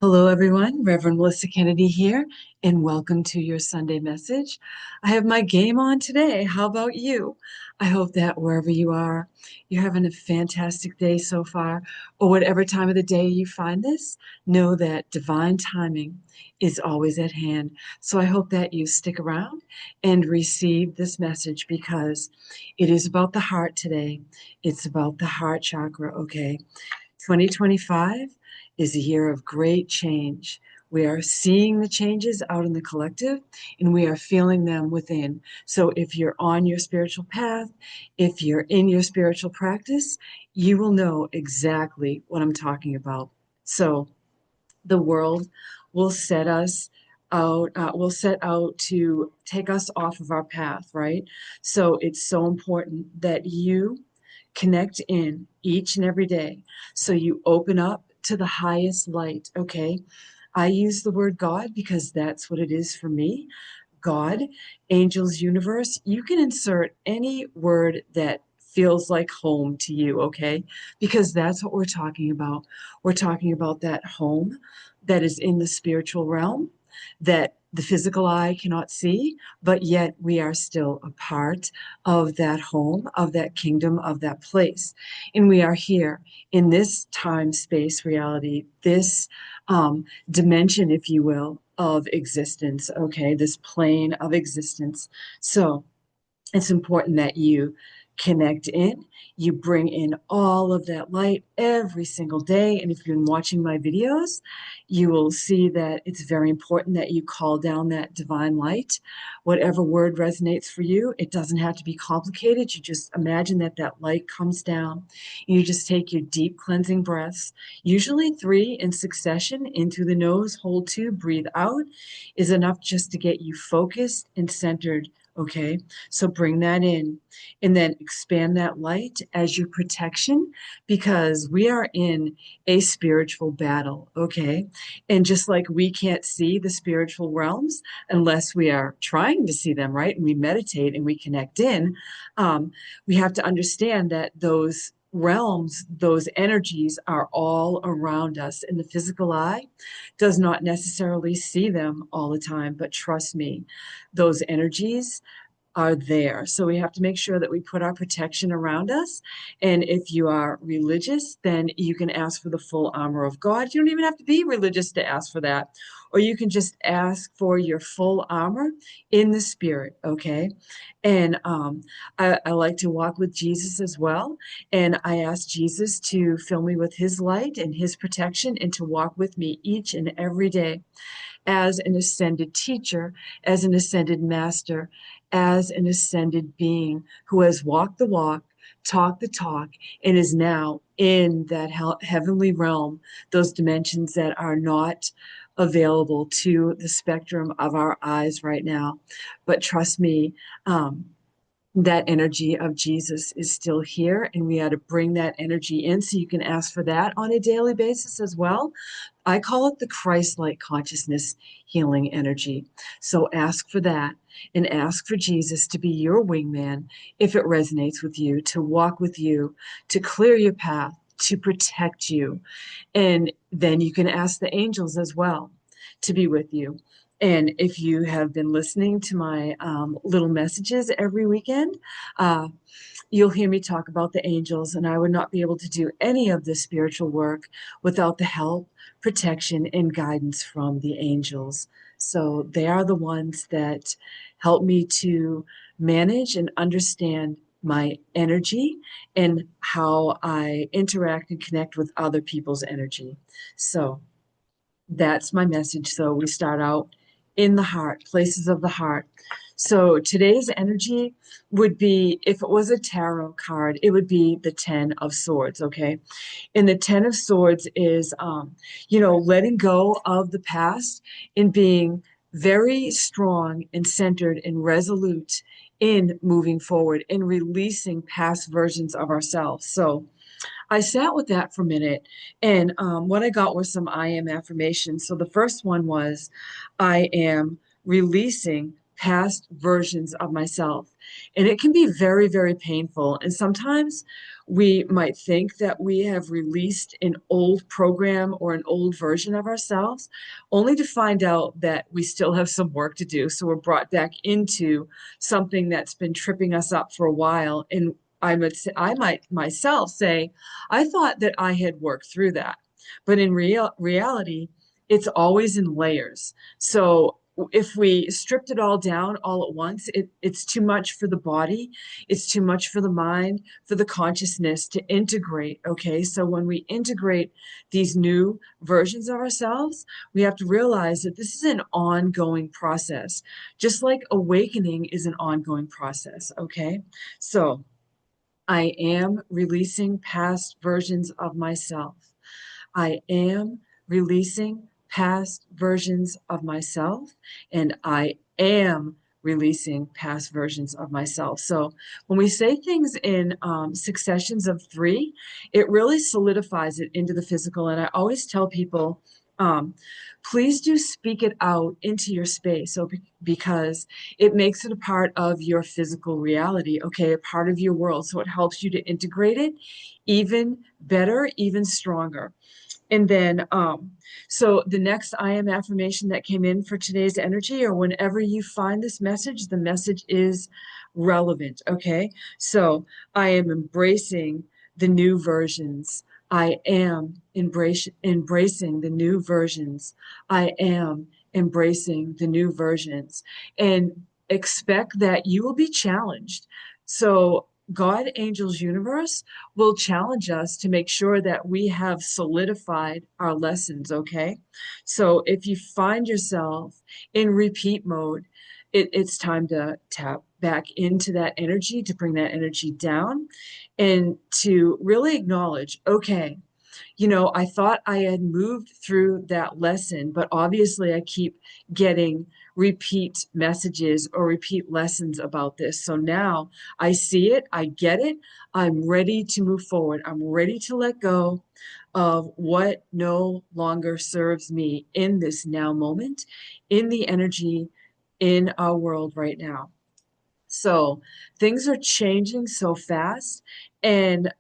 Hello, everyone. Reverend Melissa Kennedy here, and welcome to your Sunday message. I have my game on today. How about you? I hope that wherever you are, you're having a fantastic day so far, or whatever time of the day you find this, know that divine timing is always at hand. So I hope that you stick around and receive this message because it is about the heart today. It's about the heart chakra, okay? 2025 is a year of great change. We are seeing the changes out in the collective and we are feeling them within. So, if you're on your spiritual path, if you're in your spiritual practice, you will know exactly what I'm talking about. So, the world will set us will set out to take us off of our path, right? So, it's so important that you connect in each and every day. So you open up to the highest light, okay? I use the word God because that's what it is for me. God, angels, universe, you can insert any word that feels like home to you, okay? Because that's what we're talking about. We're talking about that home that is in the spiritual realm that the physical eye cannot see, but yet we are still a part of that home, of that kingdom, of that place. And we are here in this time space reality, this dimension, if you will, of existence, okay, this plane of existence. So it's important that you connect in, you bring in all of that light every single day. And if you've been watching my videos, you will see that it's very important that you call down that divine light. Whatever word resonates for you, it doesn't have to be complicated. You just imagine that that light comes down. You just take your deep cleansing breaths, usually 3 in succession, in through the nose, hold 2, breathe out, is enough just to get you focused and centered. Okay, so bring that in and then expand that light as your protection because we are in a spiritual battle. Okay, and just like we can't see the spiritual realms unless we are trying to see them, right? And we meditate and we connect in, we have to understand that those realms, those energies are all around us, and the physical eye does not necessarily see them all the time. But trust me, those energies are there. So we have to make sure that we put our protection around us. And if you are religious, then you can ask for the full armor of God. You don't even have to be religious to ask for that. Or you can just ask for your full armor in the spirit, okay? And I like to walk with Jesus as well. And I ask Jesus to fill me with his light and his protection and to walk with me each and every day as an ascended teacher, as an ascended master, as an ascended being who has walked the walk, talked the talk, and is now in that heavenly realm, those dimensions that are not available to the spectrum of our eyes right now. But trust me, that energy of Jesus is still here, and we ought to bring that energy in. So you can ask for that on a daily basis as well. I call it the Christ-like consciousness healing energy. So ask for that and ask for Jesus to be your wingman if it resonates with you, to walk with you, to clear your path, to protect you. And then you can ask the angels as well to be with you. And if you have been listening to my little messages every weekend, uh, you'll hear me talk about the angels, and I would not be able to do any of this spiritual work without the help, protection, and guidance from the angels. So they are the ones that help me to manage and understand my energy and how I interact and connect with other people's energy. So that's my message. So we start out in the heart, places of the heart. So today's energy would be, if it was a tarot card, it would be the 10 of Swords, okay? And the 10 of Swords is, letting go of the past and being very strong and centered and resolute in moving forward and releasing past versions of ourselves. So I sat with that for a minute, and what I got were some I am affirmations. So the first one was, I am releasing past versions of myself. And it can be very, very painful. And sometimes we might think that we have released an old program or an old version of ourselves, only to find out that we still have some work to do. So we're brought back into something that's been tripping us up for a while. And I might myself say, I thought that I had worked through that. But in reality, it's always in layers. So if we stripped it all down all at once, it's too much for the body, it's too much for the mind, for the consciousness to integrate. Okay, so when we integrate these new versions of ourselves, we have to realize that this is an ongoing process, just like awakening is an ongoing process. Okay, so I am releasing past versions of myself. I am releasing past versions of myself, and I am releasing past versions of myself. So when we say things in successions of three, it really solidifies it into the physical. And I always tell people, um, please do speak it out into your space. So because it makes it a part of your physical reality, okay, a part of your world. So it helps you to integrate it even better, even stronger. And then, so the next I am affirmation that came in for today's energy, or whenever you find this message, the message is relevant. Okay. So I am embracing the new versions. I am embracing the new versions. I am embracing the new versions, and expect that you will be challenged. So God, angels, universe will challenge us to make sure that we have solidified our lessons, okay? So if you find yourself in repeat mode, it's time to tap back into that energy, to bring that energy down, and to really acknowledge, okay, I thought I had moved through that lesson, but obviously I keep getting repeat messages or repeat lessons about this. So now I see it, I get it, I'm ready to move forward. I'm ready to let go of what no longer serves me in this now moment, in the energy in our world right now. So things are changing so fast. And,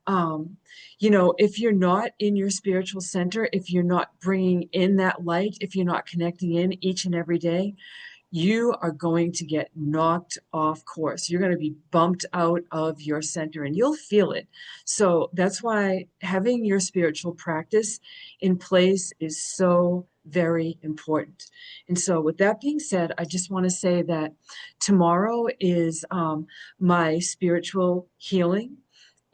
if you're not in your spiritual center, if you're not bringing in that light, if you're not connecting in each and every day, you are going to get knocked off course. You're going to be bumped out of your center and you'll feel it. So that's why having your spiritual practice in place is so very important. And so, with that being said, I just want to say that tomorrow is my spiritual healing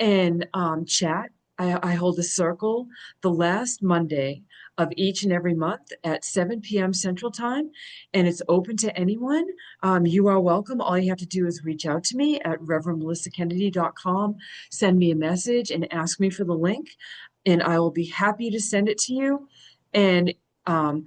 and chat. I hold a circle the last Monday of each and every month at 7 p.m. Central Time, and it's open to anyone. You are welcome. All you have to do is reach out to me at reverendmelissakennedy.com, send me a message, and ask me for the link, and I will be happy to send it to you. And um,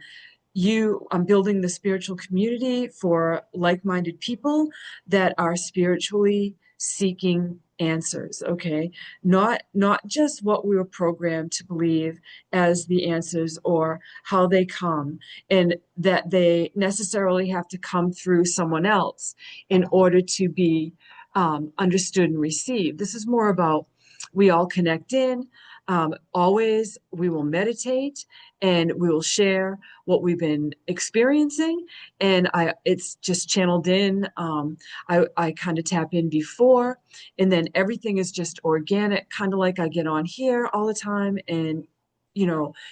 I'm building the spiritual community for like-minded people that are spiritually seeking answers, okay? Not just what we were programmed to believe as the answers or how they come, and that they necessarily have to come through someone else in order to be understood and received. This is more about we all connect in. Always we will meditate and we will share what we've been experiencing, and it's just channeled in. I kind of tap in before, and then everything is just organic, kind of like I get on here all the time and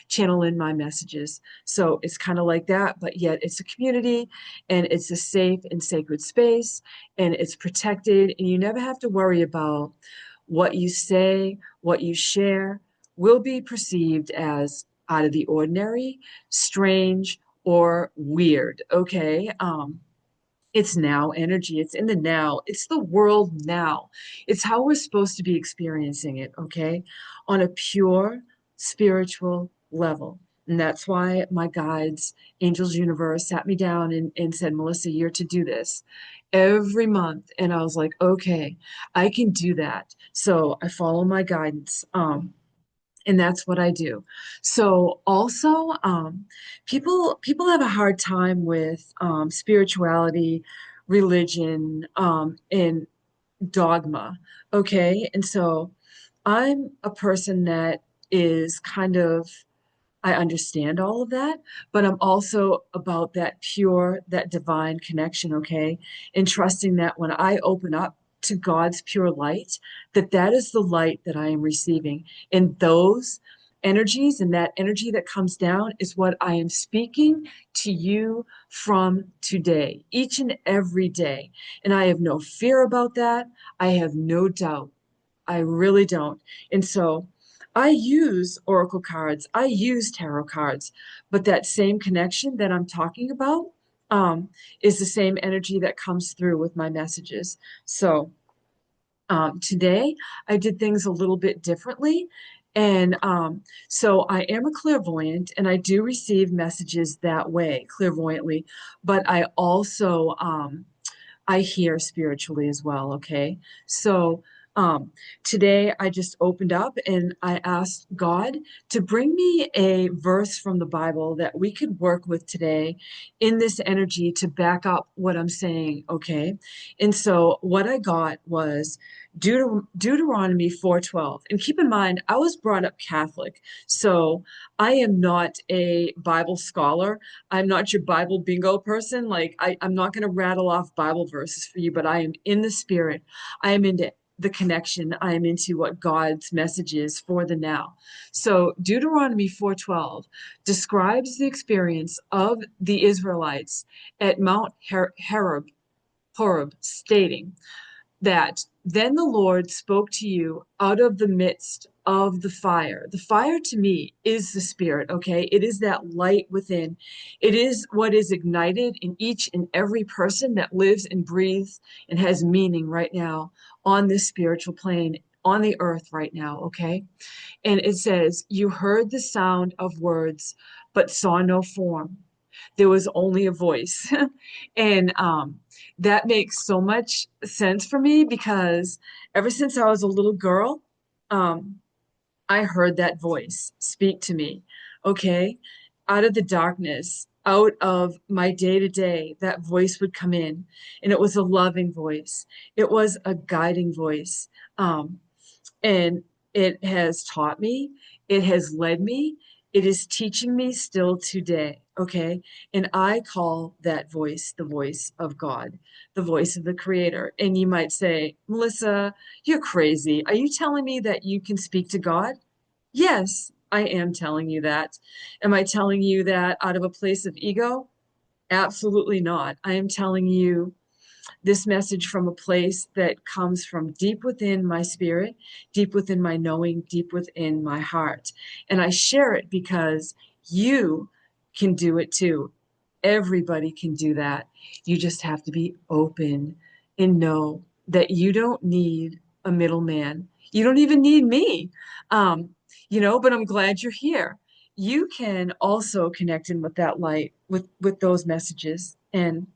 channel in my messages. So it's kind of like that, but yet it's a community and it's a safe and sacred space and it's protected, and you never have to worry about what you say, what you share will be perceived as out of the ordinary, strange, or weird. Okay. It's now energy. It's in the now. It's the world now. It's how we're supposed to be experiencing it. Okay. On a pure spiritual level. And that's why my guides, Angels Universe, sat me down and said, Melissa, you're to do this every month. And I was like, okay, I can do that. So I follow my guidance. And that's what I do. So also, people have a hard time with spirituality religion, and dogma. Okay. And so I'm a person that is kind of, I understand all of that, but I'm also about that pure, that divine connection, okay? And trusting that when I open up to God's pure light, that that is the light that I am receiving. And those energies and that energy that comes down is what I am speaking to you from today, each and every day. And I have no fear about that. I have no doubt. I really don't. And so I use oracle cards, I use tarot cards, but that same connection that I'm talking about um, is the same energy that comes through with my messages. So today I did things a little bit differently. And so I am a clairvoyant and I do receive messages that way, clairvoyantly, but I also I hear spiritually as well. Okay. So um, today I just opened up and I asked God to bring me a verse from the Bible that we could work with today in this energy to back up what I'm saying. Okay. And so what I got was Deuteronomy 4:12. And keep in mind, I was brought up Catholic. So I am not a Bible scholar. I'm not your Bible bingo person. Like I'm not going to rattle off Bible verses for you, but I am in the spirit. I am into the connection. I am into what God's message is for the now. So Deuteronomy 4:12 describes the experience of the Israelites at Mount Horeb, stating that then the Lord spoke to you out of the midst of the fire. The fire to me is the spirit, okay? It is that light within. It is what is ignited in each and every person that lives and breathes and has meaning right now on this spiritual plane, on the earth right now, okay? And it says, you heard the sound of words, but saw no form. There was only a voice. And that makes so much sense for me because ever since I was a little girl, um, I heard that voice speak to me. Okay. Out of the darkness, out of my day to day, that voice would come in, and it was a loving voice. It was a guiding voice. Um, and it has taught me, it has led me, it is teaching me still today. Okay. And I call that voice the voice of God, the voice of the Creator. And you might say, Melissa, you're crazy. Are you telling me that you can speak to God? Yes, I am telling you that. Am I telling you that out of a place of ego? Absolutely not. I am telling you this message from a place that comes from deep within my spirit, deep within my knowing, deep within my heart. And I share it because you can do it too. Everybody can do that. You just have to be open and know that you don't need a middleman. You don't even need me. Um, but I'm glad you're here. You can also connect in with that light, with those messages, and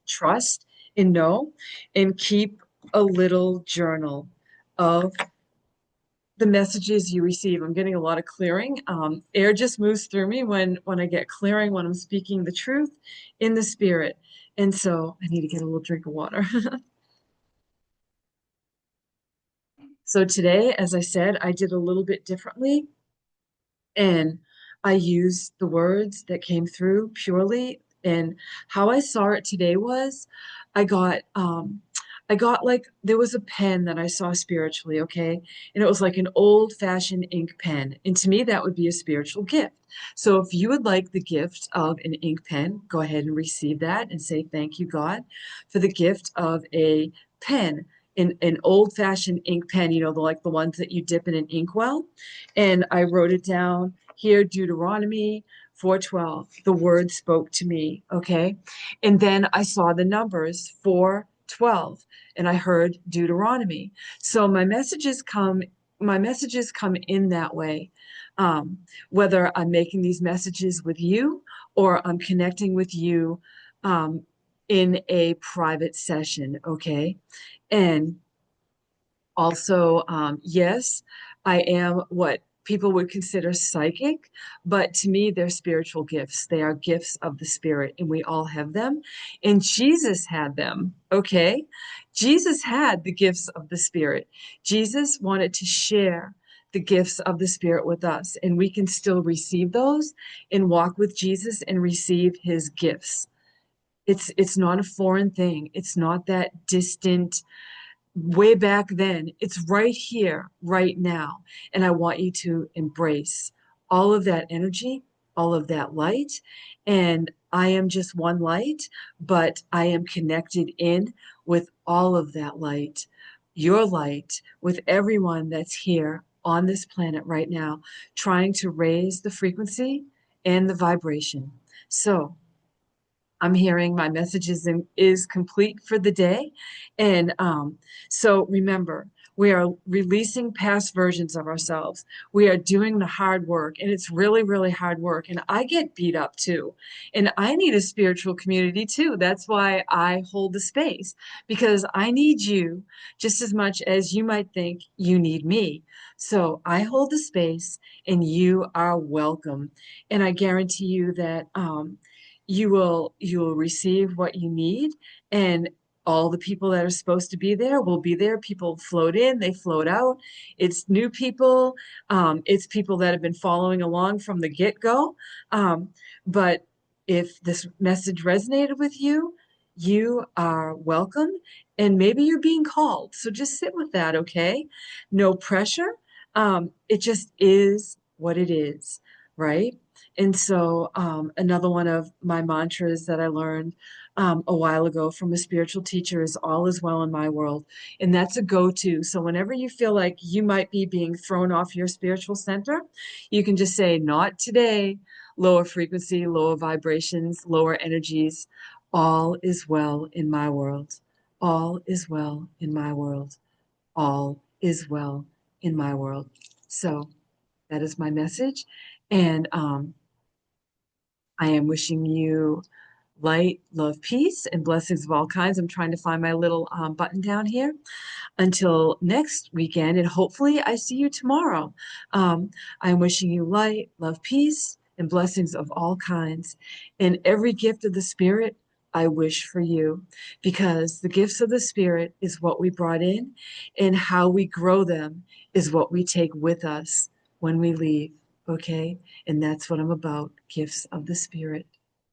trust and know, and keep a little journal of the messages you receive. I'm getting a lot of clearing. Air just moves through me when I get clearing, when I'm speaking the truth in the spirit. And so I need to get a little drink of water. So today, as I said, I did a little bit differently, and I used the words that came through purely. And how I saw it today was I got I got like there was a pen that I saw spiritually, okay? And it was like an old-fashioned ink pen. And to me, that would be a spiritual gift. So if you would like the gift of an ink pen, go ahead and receive that and say thank you, God, for the gift of a pen, an old-fashioned ink pen, like the ones that you dip in an inkwell. And I wrote it down here, Deuteronomy 4:12. The word spoke to me, okay? And then I saw the numbers 4:12, and I heard Deuteronomy. So my messages come in that way. Um, Whether I'm making these messages with you or I'm connecting with you um, in a private session, okay? And also, yes, I am what people would consider psychic, but to me, they're spiritual gifts. They are gifts of the Spirit, and we all have them. And Jesus had them, okay? Jesus had the gifts of the Spirit. Jesus wanted to share the gifts of the Spirit with us, and we can still receive those and walk with Jesus and receive his gifts. It's not a foreign thing. It's not that distant way back then. It's right here, right now. And I want you to embrace all of that energy, all of that light. And I am just one light, but I am connected in with all of that light, your light, with everyone that's here on this planet right now, trying to raise the frequency and the vibration. So, I'm hearing my message is complete for the day. And so remember, we are releasing past versions of ourselves. We are doing the hard work, and it's really, really hard work. And I get beat up too. And I need a spiritual community too. That's why I hold the space, because I need you just as much as you might think you need me. So I hold the space, and you are welcome. And I guarantee you that you will receive what you need, and all the people that are supposed to be there will be there. People float in, they float out. It's new people. It's people that have been following along from the get-go. But if this message resonated with you, you are welcome, and maybe you're being called. So just sit with that, okay? No pressure. It just is what it is, right? And so, another one of my mantras that I learned a while ago from a spiritual teacher is all is well in my world. And that's a go-to. So, whenever you feel like you might be being thrown off your spiritual center, you can just say, not today, lower frequency, lower vibrations, lower energies. All is well in my world. All is well in my world. All is well in my world. So, that is my message. And I am wishing you light, love, peace, and blessings of all kinds. I'm trying to find my little button down here. Until next weekend, and hopefully I see you tomorrow. I'm wishing you light, love, peace, and blessings of all kinds. And every gift of the Spirit, I wish for you, because the gifts of the Spirit is what we brought in, and how we grow them is what we take with us when we leave. Okay? And that's what I'm about, gifts of the Spirit.